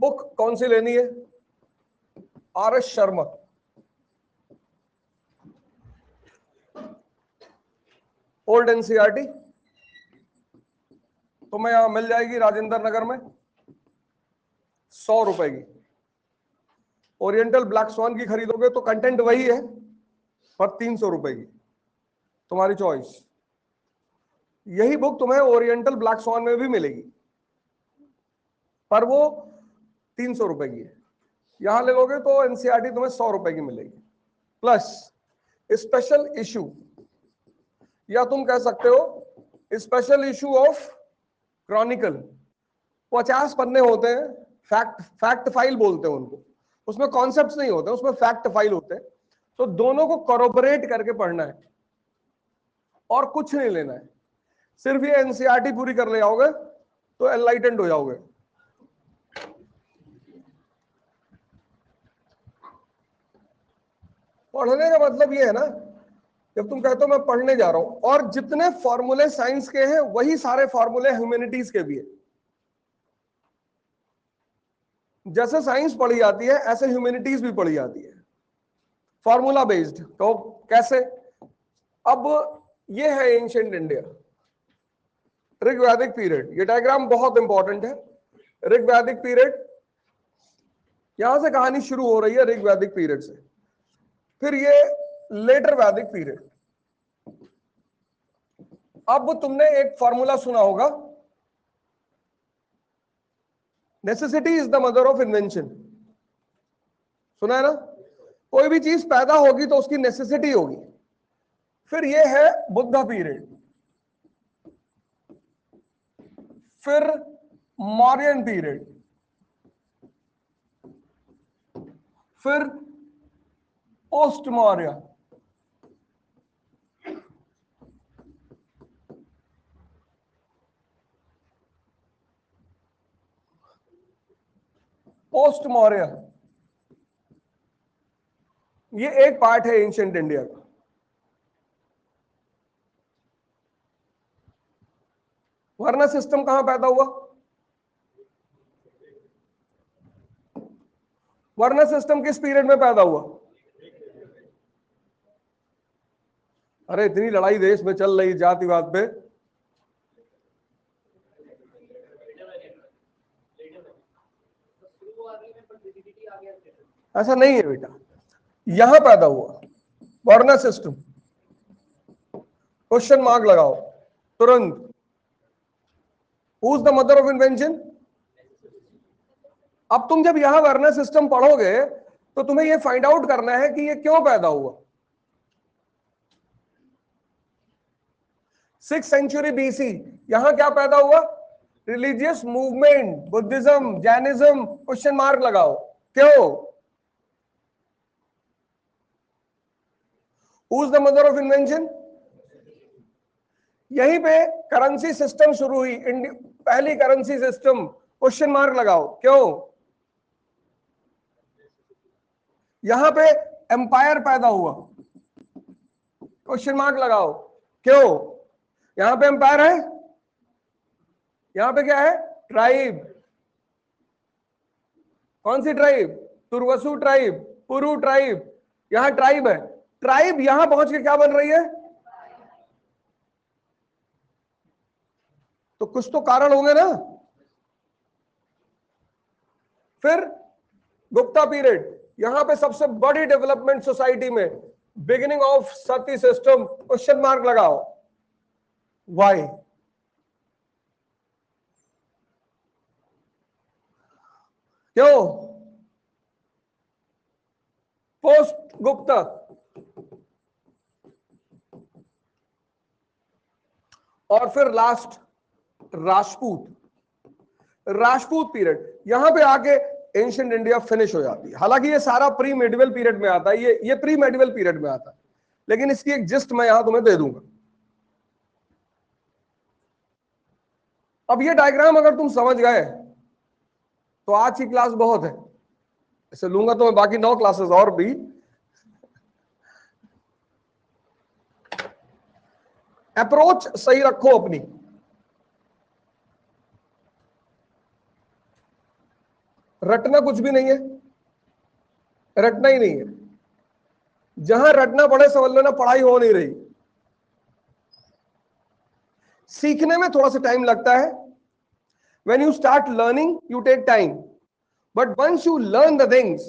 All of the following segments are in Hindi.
बुक कौन सी लेनी है? आर.एस. शर्मा, ओल्ड एनसीईआरटी, तुम्हें यहां मिल जाएगी राजेंद्र नगर में 100 रुपए की। ओरिएंटल ब्लैक स्वान की खरीदोगे तो कंटेंट वही है पर 300 रुपए की, तुम्हारी चॉइस। यही बुक तुम्हें ओरिएंटल ब्लैक स्वान में भी मिलेगी पर वो 300 रुपए की है। यहां ले लोगे तो एनसीईआरटी तुम्हें 100 रुपए की मिलेगी प्लस स्पेशल इशू, या तुम कह सकते हो स्पेशल इशू ऑफ क्रॉनिकल। 50 पन्ने होते हैं, फैक्ट फाइल बोलते हैं उनको। उसमें कॉन्सेप्ट्स नहीं होते, उसमें फैक्ट फाइल होते हैं। तो दोनों को कोरोबोरेट करके पढ़ना है और कुछ नहीं लेना है। सिर्फ ये एनसीईआरटी पूरी कर ले जाओगे तो एनलाइटेंड हो जाओगे। पढ़ने का मतलब ये है ना, जब तुम कहते हो मैं पढ़ने जा रहा हूं, और जितने फॉर्मूले साइंस के हैं वही सारे फॉर्मूले ह्यूमैनिटीज के भी है। जैसे साइंस पढ़ी जाती है ऐसे ह्यूमैनिटीज भी पढ़ी जाती है, फॉर्मूला बेस्ड। तो कैसे? अब ये है एंशिएंट इंडिया, ऋग्वैदिक पीरियड। ये डायग्राम बहुत इंपॉर्टेंट है। ऋग्वैदिक पीरियड, यहां से कहानी शुरू हो रही है ऋग्वैदिक पीरियड से। फिर ये लेटर वैदिक पीरियड। अब तुमने एक फॉर्मूला सुना होगा, necessity is the mother of invention. सुना है ना? कोई भी चीज पैदा होगी तो उसकी नेसेसिटी होगी। फिर ये है बुद्ध पीरियड, फिर मौर्यन पीरियड, फिर पोस्ट मौर्य, पोस्ट मौर्य। ये एक पार्ट है एंशिएंट इंडिया का। वर्ण सिस्टम कहां पैदा हुआ? वर्ण सिस्टम किस पीरियड में पैदा हुआ? अरे इतनी लड़ाई देश में चल रही जातिवाद पे। ऐसा नहीं है बेटा, यहां पैदा हुआ वर्ण सिस्टम। क्वेश्चन मार्क लगाओ तुरंत। Who is the mother of invention? अब तुम जब यहां वर्ण सिस्टम पढ़ोगे तो तुम्हें यह फाइंड आउट करना है कि यह क्यों पैदा हुआ। 6th सेंचुरी बीसी, यहां क्या पैदा हुआ? Religious movement, Buddhism, Jainism. Question mark लगाओ, क्यों? Who is the mother of invention? यहीं पे करेंसी सिस्टम शुरू हुई, पहली करेंसी सिस्टम। क्वेश्चन मार्क लगाओ, क्यों? यहां पे एम्पायर पैदा हुआ। क्वेश्चन मार्क लगाओ, क्यों? यहां पे एम्पायर है, यहां पे क्या है? ट्राइब। कौन सी ट्राइब? तुर्वसु ट्राइब, पुरु ट्राइब। यहां ट्राइब है। ट्राइब यहां पहुंच के क्या बन रही है? तो कुछ तो कारण होंगे ना। फिर गुप्ता पीरियड, यहां पे सबसे बड़ी डेवलपमेंट सोसाइटी में, beginning of Sati system. Question mark लगाओ, व्हाई? क्यों? पोस्ट गुप्ता। और फिर लास्ट राजपूत। राजपूत पीरियड, यहां पे आके एंशिएंट इंडिया फिनिश हो जाती है। हालांकि ये सारा प्री मेडिवल पीरियड में आता है, ये प्री मेडिवल पीरियड में आता है, लेकिन इसकी एक जिस्ट मैं यहां तुम्हें दे दूंगा। अब ये डायग्राम अगर तुम समझ गए तो आज की क्लास बहुत है। इसे लूंगा तो मैं बाकी 9 क्लासेस और भी। अप्रोच सही रखो अपनी। रटना कुछ भी नहीं है, रटना ही नहीं है। जहां रटना पड़े समझ लो ना पढ़ाई हो नहीं रही। सीखने में थोड़ा सा टाइम लगता है। When you start learning, you take time. But once you learn the things,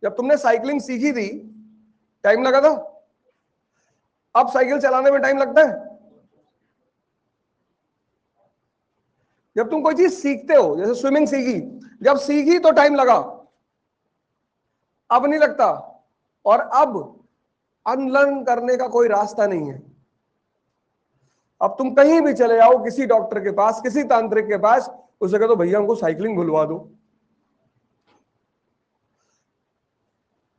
जब तुमने साइकिलिंग सीखी थी टाइम लगा था, अब साइकिल चलाने में टाइम लगता है। जब तुम कोई चीज सीखते हो, जैसे स्विमिंग सीखी, जब सीखी तो टाइम लगा, अब नहीं लगता। और अब अनलर्न करने का कोई रास्ता नहीं है। अब तुम कहीं भी चले जाओ, किसी डॉक्टर के पास, किसी तांत्रिक के पास, उसे कह दो भैया हमको साइकिलिंग भुलवा दो।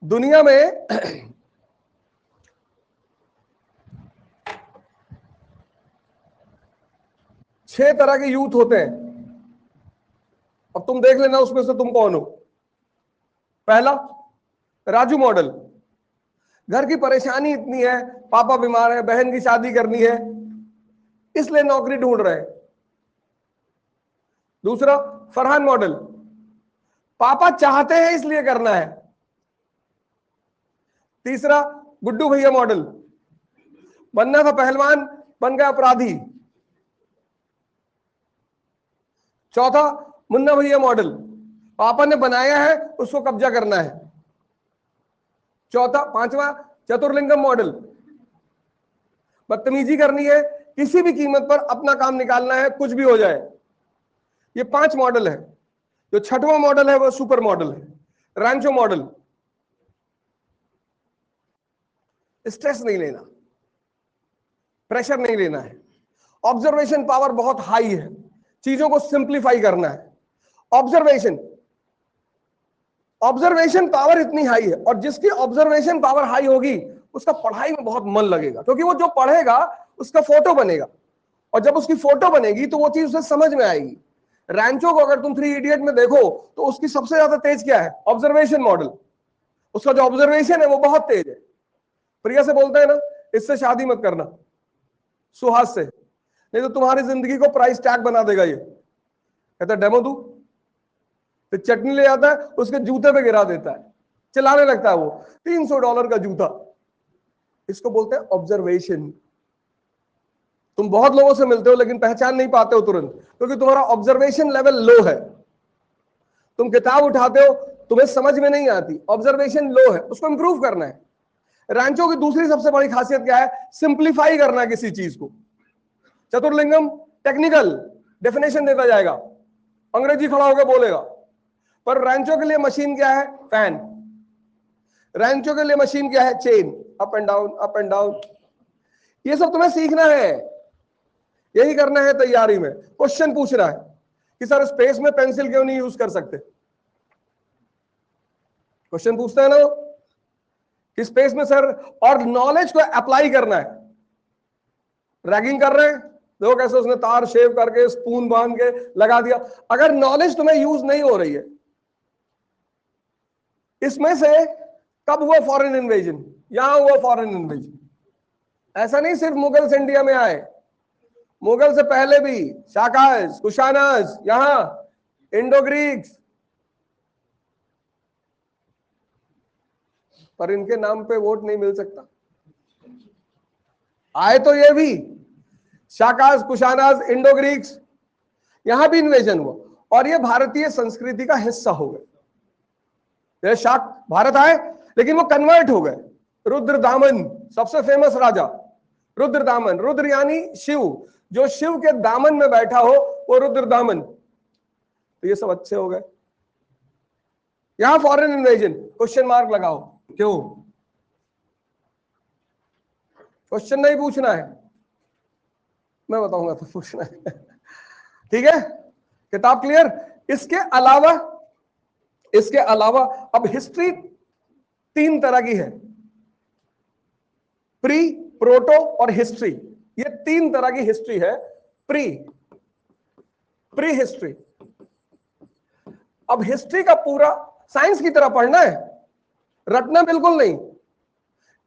दुनिया में 6 तरह के यूथ होते हैं। अब तुम देख लेना उसमें से तुम कौन हो। पहला, राजू मॉडल। घर की परेशानी इतनी है, पापा बीमार है, बहन की शादी करनी है, इसलिए नौकरी ढूंढ रहे हैं। दूसरा, फरहान मॉडल। पापा चाहते हैं इसलिए करना है। तीसरा, गुड्डू भैया मॉडल। बनना था पहलवान, बन गया अपराधी। चौथा, मुन्ना भैया मॉडल। पापा ने बनाया है, उसको कब्जा करना है। पांचवा, चतुर्लिंगम मॉडल। बदतमीजी करनी है, किसी भी कीमत पर अपना काम निकालना है, कुछ भी हो जाए। ये 5 मॉडल है। जो छठवां मॉडल है वो सुपर मॉडल है, रैंचो मॉडल। स्ट्रेस नहीं लेना, प्रेशर नहीं लेना है, ऑब्जर्वेशन पावर बहुत हाई है, चीजों को सिंप्लीफाई करना है। ऑब्जर्वेशन पावर इतनी हाई है, और जिसकी ऑब्जर्वेशन पावर हाई होगी उसका पढ़ाई में बहुत मन लगेगा, क्योंकि वो जो पढ़ेगा उसका फोटो बनेगा, और जब उसकी फोटो बनेगी तो वो चीज उसे समझ में आएगी। रैंचो को अगर तुम 3 इडियट में देखो तो उसकी सबसे ज्यादा तेज क्या है? Observation model. उसका जो ऑब्जर्वेशन है वो बहुत तेज है। प्रिया से बोलते हैं ना, इससे शादी मत करना, सुहास से, नहीं तो तुम्हारी जिंदगी को प्राइस टैग बना देगा ये। कहता डेमो दू, तो चटनी ले आता है, उसके जूते पे गिरा देता है, चलाने लगता है वो $300 का जूता। इसको बोलते हैं ऑब्जर्वेशन। तुम बहुत लोगों से मिलते हो लेकिन पहचान नहीं पाते हो तुरंत, क्योंकि तुम्हारा ऑब्जर्वेशन लेवल लो है। तुम किताब उठाते हो, तुम्हें समझ में नहीं आती, ऑब्जर्वेशन लो है, उसको इंप्रूव करना है। रैंचो की दूसरी सबसे बड़ी खासियत क्या है? सिंप्लीफाई करना है किसी चीज को। चतुर्लिंगम टेक्निकल डेफिनेशन देता जाएगा, अंग्रेजी खड़ा होकर बोलेगा, पर रैंचो के लिए मशीन क्या है? फैन। रैंचो के लिए मशीन क्या है? Chain, up and down, up and down. ये सब तुम्हें सीखना है, यही करना है तैयारी में। क्वेश्चन पूछ रहा है कि सर स्पेस में पेंसिल क्यों नहीं यूज कर सकते? क्वेश्चन पूछता है ना कि स्पेस में सर, और नॉलेज को अप्लाई करना है। रैगिंग कर रहे हैं, देखो कैसे उसने तार शेव करके स्पून बांध के लगा दिया। अगर नॉलेज तुम्हें यूज नहीं हो रही है, इसमें से कब हुआ फॉरेन इन्वेजन? यहां हुआ फॉरेन इन्वेजन। ऐसा नहीं सिर्फ मुगल्स इंडिया में आए, मुगल से पहले भी शाकाज, कुशानाज, यहां इंडो ग्रीक्स, पर इनके नाम पे वोट नहीं मिल सकता। आए तो ये भी शाकाज, कुशानाज, इंडो ग्रीक्स, यहां भी इन्वेजन हुआ, और ये भारतीय संस्कृति का हिस्सा हो गए। ये शाक भारत आए लेकिन वो कन्वर्ट हो गए। रुद्रदामन सबसे फेमस राजा, रुद्रदामन, रुद्र यानी शिव, जो शिव के दामन में बैठा हो वो रुद्रदामन। तो ये सब अच्छे हो गए। यहां फॉरेन इन्वेजन, क्वेश्चन मार्क लगाओ, क्यों? क्वेश्चन नहीं पूछना है, मैं बताऊंगा तो पूछना है। ठीक है, किताब क्लियर? इसके अलावा अब हिस्ट्री 3 तरह की है, प्री, प्रोटो और हिस्ट्री। ये 3 तरह की हिस्ट्री है। Pre history. अब हिस्ट्री का पूरा साइंस की तरह पढ़ना है, रटना बिल्कुल नहीं।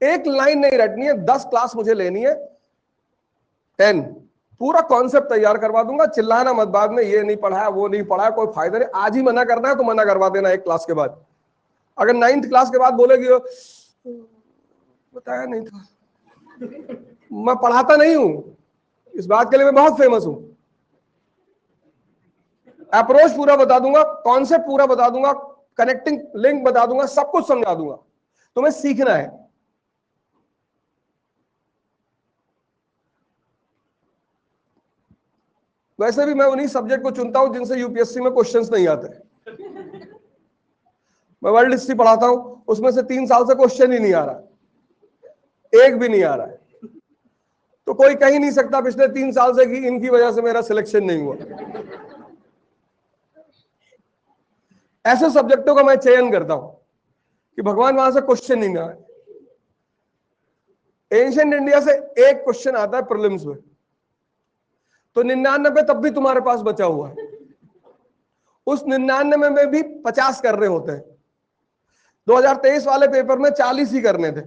एक लाइन नहीं रटनी है, 10 क्लास मुझे लेनी है, 10 पूरा कॉन्सेप्ट तैयार करवा दूंगा, चिल्लाना मत बाद में, ये नहीं पढ़ा वो नहीं पढ़ा, कोई फायदा नहीं। आज ही मना करना है तो मना करवा देना एक क्लास के बाद। अगर 9th क्लास के बाद बोलेगी बताया नहीं था, मैं पढ़ाता नहीं हूं, इस बात के लिए मैं बहुत फेमस हूं। अप्रोच पूरा बता दूंगा, कॉन्सेप्ट पूरा बता दूंगा, कनेक्टिंग लिंक बता दूंगा, सब कुछ समझा दूंगा, तुम्हें सीखना है। वैसे भी मैं उन्हीं सब्जेक्ट को चुनता हूं जिनसे यूपीएससी में क्वेश्चंस नहीं आते। मैं वर्ल्ड हिस्ट्री पढ़ाता हूं, उसमें से 3 साल से क्वेश्चन ही नहीं आ रहा, एक भी नहीं आ रहा है। तो कोई कह ही नहीं सकता पिछले 3 साल से कि इनकी वजह से मेरा सिलेक्शन नहीं हुआ। ऐसे सब्जेक्टों का मैं चयन करता हूं कि भगवान वहां से क्वेश्चन नहीं आए। एंशिएंट इंडिया से एक क्वेश्चन आता है प्रीलिम्स में, तो 99 तब भी तुम्हारे पास बचा हुआ है। उस 99 में भी 50 कर रहे होते हैं। 2023 वाले पेपर में 40 ही करने थे।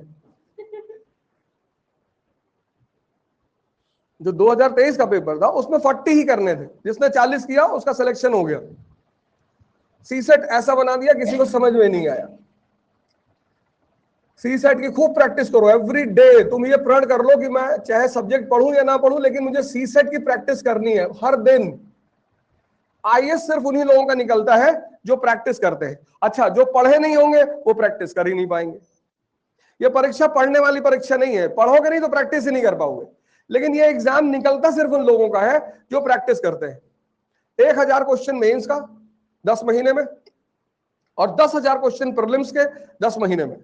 जो 2023 का पेपर था उसमें 40 ही करने थे, जिसने 40 किया उसका सिलेक्शन हो गया। सीसेट ऐसा बना दिया किसी को समझ में नहीं आया। सीसेट की खूब प्रैक्टिस करो एवरी डे। तुम ये प्रण कर लो कि मैं चाहे सब्जेक्ट पढ़ूं या ना पढ़ूं, लेकिन मुझे सीसेट की प्रैक्टिस करनी है हर दिन। आईएएस सिर्फ उन्हीं लोगों का निकलता है जो प्रैक्टिस करते हैं। अच्छा, जो पढ़े नहीं होंगे वो प्रैक्टिस कर ही नहीं पाएंगे। ये परीक्षा पढ़ने वाली परीक्षा नहीं है, पढ़ोगे नहीं तो प्रैक्टिस ही नहीं कर पाओगे। लेकिन ये एग्जाम निकलता सिर्फ उन लोगों का है जो प्रैक्टिस करते हैं। 1000 क्वेश्चन मेंस का 10 महीने में और 10,000 क्वेश्चन प्रीलिम्स के 10 महीने में।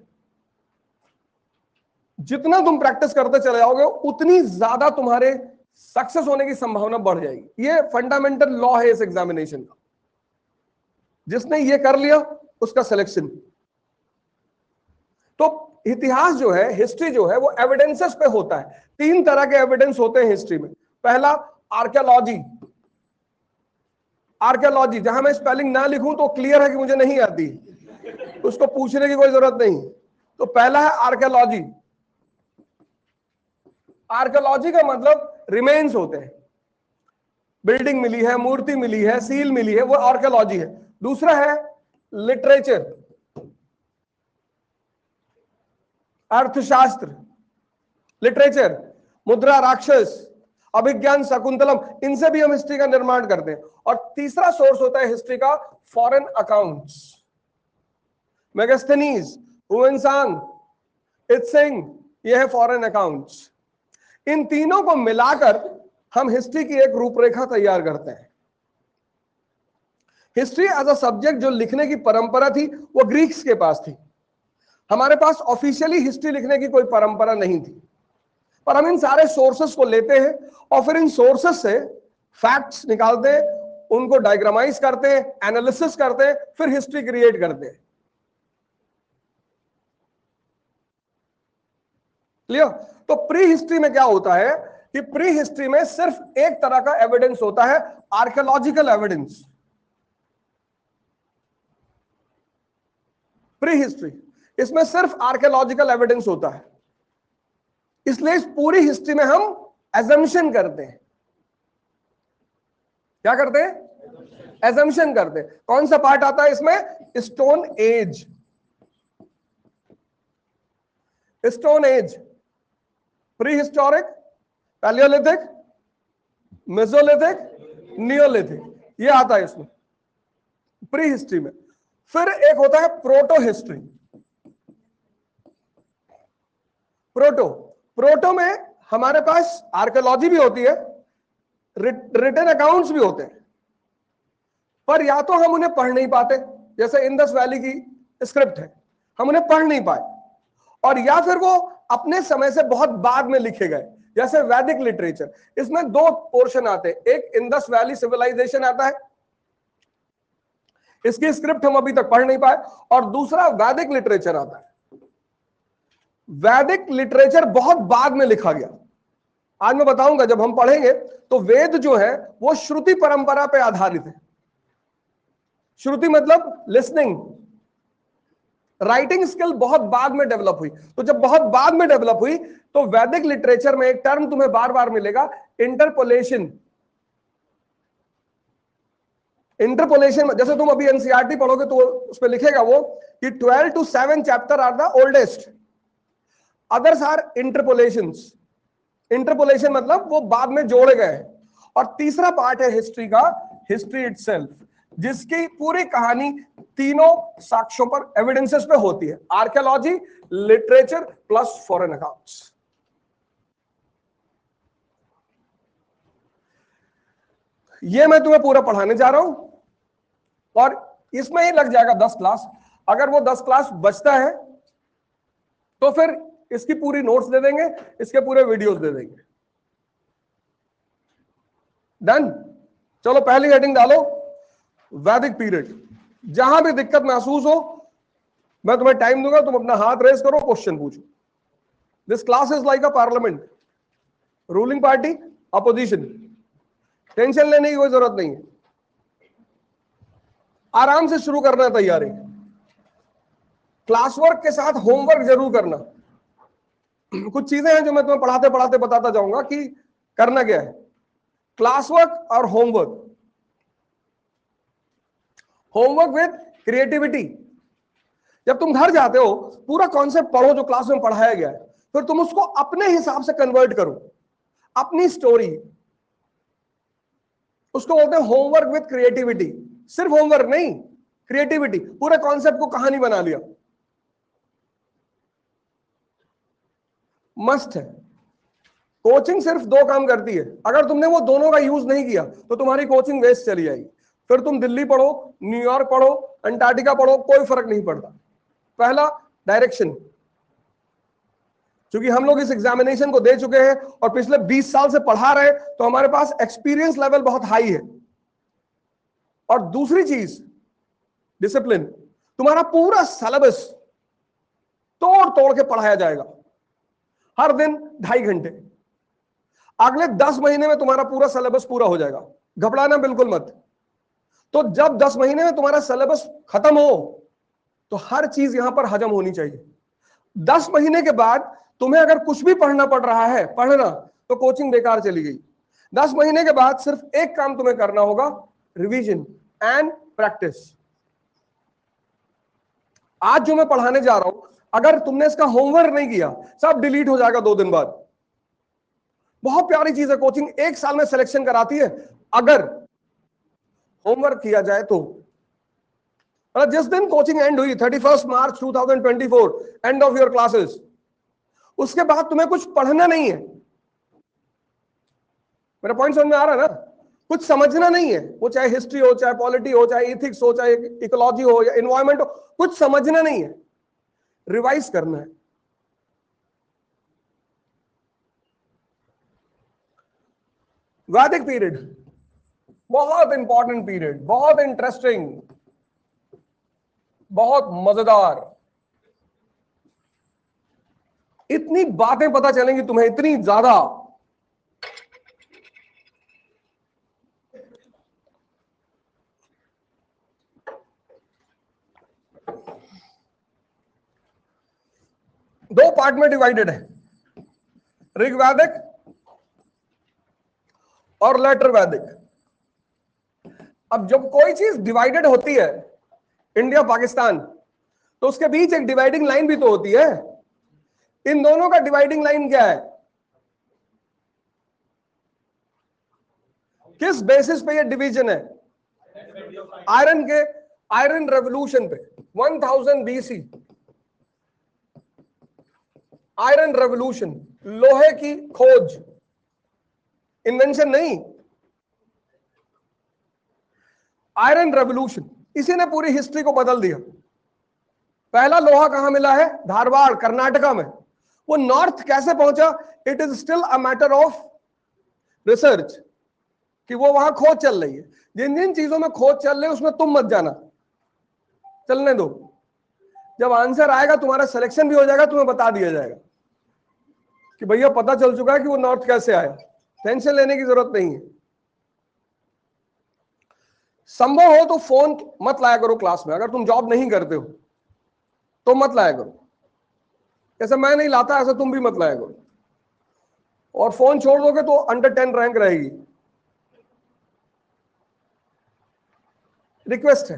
जितना तुम प्रैक्टिस करते चले जाओगे उतनी ज्यादा तुम्हारे सक्सेस होने की संभावना बढ़ जाएगी। ये फंडामेंटल लॉ है इस एग्जामिनेशन का। जिसने ये कर लिया उसका सिलेक्शन। तो इतिहास जो है, हिस्ट्री जो है, वो एविडेंसेस पे होता है। 3 तरह के एविडेंस होते हैं हिस्ट्री में। पहला आर्कियोलॉजी। आर्कियोलॉजी जहां मैं स्पेलिंग ना लिखूं तो क्लियर है कि मुझे नहीं आती, उसको पूछने की कोई जरूरत नहीं। तो पहला है आर्कियोलॉजी। आर्कियोलॉजी का मतलब रिमेन्स होते हैं, बिल्डिंग मिली है, मूर्ति मिली है, सील मिली है, वो आर्कियोलॉजी है। दूसरा है लिटरेचर, अर्थशास्त्र। लिटरेचर, मुद्रा राक्षस, अभिज्ञान शकुंतलम, इनसे भी हम हिस्ट्री का निर्माण करते हैं। और तीसरा सोर्स होता है हिस्ट्री का foreign accounts. Megasthenes, Hiuen Tsang, Itsing, ये है फॉरेन अकाउंट्स। इन तीनों को मिलाकर हम हिस्ट्री की एक रूपरेखा तैयार करते हैं। हिस्ट्री एज अ सब्जेक्ट जो लिखने की परंपरा थी वो ग्रीक्स के पास थी। हमारे पास ऑफिशियली हिस्ट्री लिखने की कोई परंपरा नहीं थी, पर हम इन सारे सोर्सेस को लेते हैं और फिर इन सोर्सेस से फैक्ट्स निकालते हैं, उनको डायग्रामाइज करते हैं, एनालिसिस करते हैं, फिर हिस्ट्री क्रिएट करते हैं। क्लियर? तो प्री हिस्ट्री में क्या होता है कि प्री हिस्ट्री में सिर्फ एक तरह का एविडेंस होता है, आर्कियोलॉजिकल एविडेंस। प्री हिस्ट्री, इसमें सिर्फ आर्कियोलॉजिकल एविडेंस होता है। इसलिए इस पूरी हिस्ट्री में हम एजम्पशन करते हैं। क्या करते हैं? एजम्पशन करते हैं। कौन सा पार्ट आता है इसमें? Stone age. Stone age, pre historic, Palaeolithic, Mesolithic, Neolithic, ये आता है इसमें प्री हिस्ट्री में। फिर एक होता है प्रोटो हिस्ट्री। प्रोटो में हमारे पास आर्कियोलॉजी भी होती है, रिटन अकाउंट्स भी होते हैं, पर या तो हम उन्हें पढ़ नहीं पाते, जैसे इंडस वैली की स्क्रिप्ट है, हम उन्हें पढ़ नहीं पाए, और या फिर वो अपने समय से बहुत बाद में लिखे गए, जैसे वैदिक लिटरेचर। इसमें 2 पोर्शन आते हैं, एक इंडस वैली सिविलाइजेशन आता है, इसकी स्क्रिप्ट हम अभी तक पढ़ नहीं पाए, और दूसरा वैदिक लिटरेचर आता है। वैदिक लिटरेचर बहुत बाद में लिखा गया। आज मैं बताऊंगा, जब हम पढ़ेंगे तो वेद जो है वो श्रुति परंपरा पे आधारित है। श्रुति मतलब लिसनिंग, राइटिंग स्किल बहुत बाद में डेवलप हुई। तो जब बहुत बाद में डेवलप हुई तो वैदिक लिटरेचर में एक टर्म तुम्हें बार बार मिलेगा, इंटरपोलेशन। इंटरपोलेशन जैसे तुम अभी एनसीईआरटी पढ़ोगे तो उस पर लिखेगा वो कि 12 to 7 chapter are the oldest, others are interpolations. Interpolation मतलब वो बाद में जोड़े गए। और तीसरा पार्ट है हिस्ट्री का, हिस्ट्री इटसेल्फ, जिसकी पूरी कहानी तीनों साक्ष्यों पर, एविडेंसेस पे होती है, archaeology, literature plus foreign accounts. ये मैं तुम्हें पूरा पढ़ाने जा रहा हूं और इसमें ही लग जाएगा 10 क्लास। अगर वो 10 क्लास बचता है तो फिर इसकी पूरी नोट्स दे देंगे, इसके पूरे वीडियोस दे देंगे। डन। चलो पहली हेडिंग डालो, वैदिक पीरियड। जहां भी दिक्कत महसूस हो मैं तुम्हें टाइम दूंगा, तुम अपना हाथ रेस करो, क्वेश्चन पूछो। This class is like a parliament, ruling party, opposition, tension लेने की कोई जरूरत नहीं है, आराम से शुरू करना है तैयारी। क्लास वर्क के साथ होमवर्क जरूर करना। कुछ चीजें हैं जो मैं तुम्हें पढ़ाते पढ़ाते बताता जाऊंगा कि करना क्या है। क्लास वर्क और होमवर्क, होमवर्क विद क्रिएटिविटी। जब तुम घर जाते हो पूरा कॉन्सेप्ट पढ़ो जो क्लास में पढ़ाया गया है, फिर तुम उसको अपने हिसाब से कन्वर्ट करो, अपनी स्टोरी। उसको बोलते हैं होमवर्क विद क्रिएटिविटी। सिर्फ होमवर्क नहीं, क्रिएटिविटी, पूरे कॉन्सेप्ट को कहानी बना लिया। मस्ट है। कोचिंग सिर्फ 2 काम करती है, अगर तुमने वो दोनों का यूज नहीं किया तो तुम्हारी कोचिंग वेस्ट चली जाएगी। फिर तुम दिल्ली पढ़ो, न्यूयॉर्क पढ़ो, अंटार्कटिका पढ़ो, कोई फर्क नहीं पड़ता। पहला, डायरेक्शन। क्योंकि हम लोग इस एग्जामिनेशन को दे चुके हैं और पिछले 20 साल से पढ़ा रहे हैं, तो हमारे पास एक्सपीरियंस लेवल बहुत हाई है। और दूसरी चीज, डिसिप्लिन। तुम्हारा पूरा सिलेबस तोड़ तोड़ के पढ़ाया जाएगा, हर दिन 2.5 घंटे। अगले 10 महीने में तुम्हारा पूरा सिलेबस पूरा हो जाएगा, घबराना बिल्कुल मत। तो जब 10 महीने में तुम्हारा सिलेबस खत्म हो तो हर चीज यहां पर हजम होनी चाहिए। 10 महीने के बाद तुम्हें अगर कुछ भी पढ़ना पड़ रहा है, पढ़ना, तो कोचिंग बेकार चली गई। 10 महीने के बाद सिर्फ एक काम तुम्हें करना होगा, रिवीजन एंड प्रैक्टिस। आज जो मैं पढ़ाने जा रहा हूं, अगर तुमने इसका होमवर्क नहीं किया, सब डिलीट हो जाएगा 2 दिन बाद। बहुत प्यारी चीज है कोचिंग, 1 साल में सिलेक्शन कराती है अगर होमवर्क किया जाए तो। जिस दिन कोचिंग एंड हुई 31 मार्च 2024, एंड ऑफ योर क्लासेस, उसके बाद तुम्हें कुछ पढ़ना नहीं है। मेरा पॉइंट समझ में आ रहा है ना? कुछ समझना नहीं है, वो चाहे हिस्ट्री हो, चाहे पॉलिटी हो, चाहे इथिक्स हो, चाहे इकोलॉजी हो या एनवायरमेंट हो, कुछ समझना नहीं है, रिवाइज करना है। वैदिक पीरियड बहुत इंपॉर्टेंट पीरियड, बहुत इंटरेस्टिंग, बहुत मजेदार। इतनी बातें पता चलेंगी तुम्हें, इतनी ज्यादा। दो पार्ट में डिवाइडेड है, ऋग्वैदिक और लेटर वैदिक। अब जब कोई चीज डिवाइडेड होती है, इंडिया पाकिस्तान, तो उसके बीच एक डिवाइडिंग लाइन भी तो होती है। इन दोनों का डिवाइडिंग लाइन क्या है? किस बेसिस पे ये डिवीजन है? आयरन के, आयरन रेवोल्यूशन पे, 1000 BC, आयरन रेवोल्यूशन, लोहे की खोज, इन्वेंशन नहीं, आयरन रेवोल्यूशन, इसी ने पूरी हिस्ट्री को बदल दिया। पहला लोहा कहां मिला है? धारवाड़, कर्नाटका में। वो नॉर्थ कैसे पहुंचा? It is still a matter of research, कि वो वहां खोज चल रही है। जिन जिन चीजों में खोज चल रही है उसमें तुम मत जाना, चलने दो। जब आंसर आएगा तुम्हारा सिलेक्शन भी हो जाएगा, तुम्हें बता दिया जाएगा कि भैया पता चल चुका है कि वो नॉर्थ कैसे आया, टेंशन लेने की जरूरत नहीं है। संभव हो तो फोन मत लाया करो क्लास में, अगर तुम जॉब नहीं करते हो। तो मत लाया करो, जैसे मैं नहीं लाता ऐसे तुम भी मत लाया करो। और फोन छोड़ दोगे तो अंडर 10 रैंक रहेगी। रिक्वेस्ट है,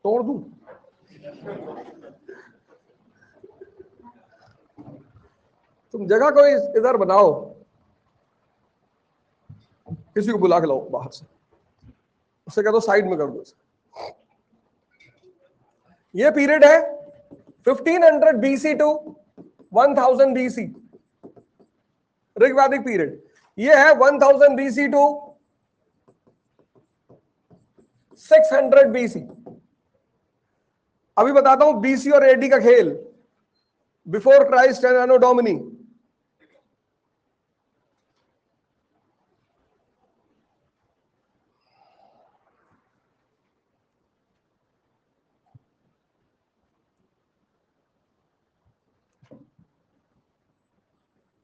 तोड़ दूं? तुम जगह कोई इधर बनाओ, किसी को बुला के लाओ बाहर से, उससे कह दो साइड में कर दो। ये पीरियड है 1500 BC टू 1000 BC, ऋग्वैदिक पीरियड। ये है 1000 BC टू 600 BC। अभी बताता हूं BC और AD का खेल, before Christ and anno domini.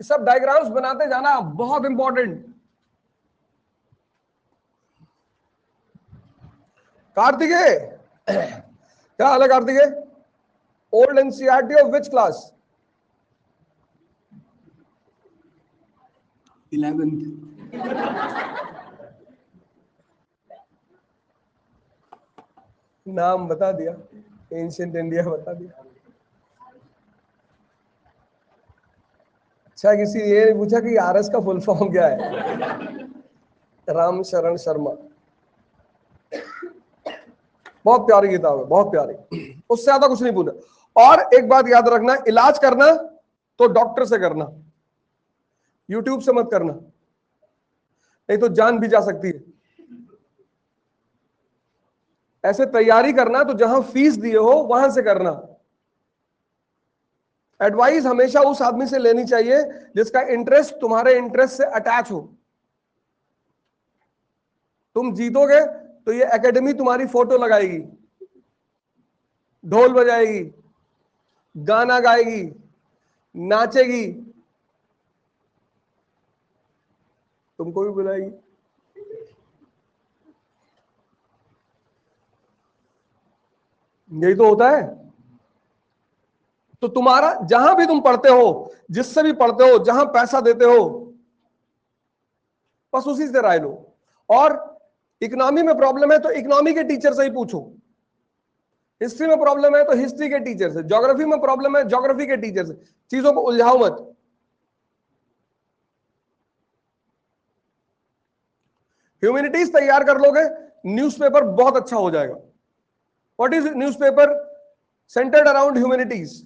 सब डायग्राम्स बनाते जाना, बहुत इंपॉर्टेंट। कार्तिकेय, क्या हाल है Kartikeya? Old NCERT of which class? 11th। नाम बता दिया, एंशिएंट इंडिया बता दिया। अच्छा, किसी ये पूछा कि आरएस का फुल फॉर्म क्या है? राम शरण शर्मा। बहुत प्यारी किताब है, बहुत प्यारी, उससे ज्यादा कुछ नहीं पूछा। और एक बात याद रखना, इलाज करना तो डॉक्टर से करना, यूट्यूब से मत करना, नहीं तो जान भी जा सकती है। ऐसे तैयारी करना तो जहां फीस दिए हो वहां से करना। एडवाइस हमेशा उस आदमी से लेनी चाहिए जिसका इंटरेस्ट तुम्हारे इंटरेस्ट से अटैच हो। तुम जीतोगे तो ये एकेडमी तुम्हारी फोटो लगाएगी, ढोल बजाएगी, गाना गाएगी, नाचेगी, तुमको भी बुलाएगी। यही तो होता है। तो तुम्हारा जहां भी तुम पढ़ते हो, जिससे भी पढ़ते हो, जहां पैसा देते हो, बस उसी से राय लो। और इकोनॉमी में प्रॉब्लम है तो इकोनॉमी के टीचर से ही पूछो, हिस्ट्री में प्रॉब्लम है तो हिस्ट्री के टीचर से, ज्योग्राफी में प्रॉब्लम है ज्योग्राफी के टीचर से। चीजों को उलझाओ मत। ह्यूमैनिटीज तैयार कर लोगे, न्यूज़पेपर बहुत अच्छा हो जाएगा। What is newspaper? Centred around humanities.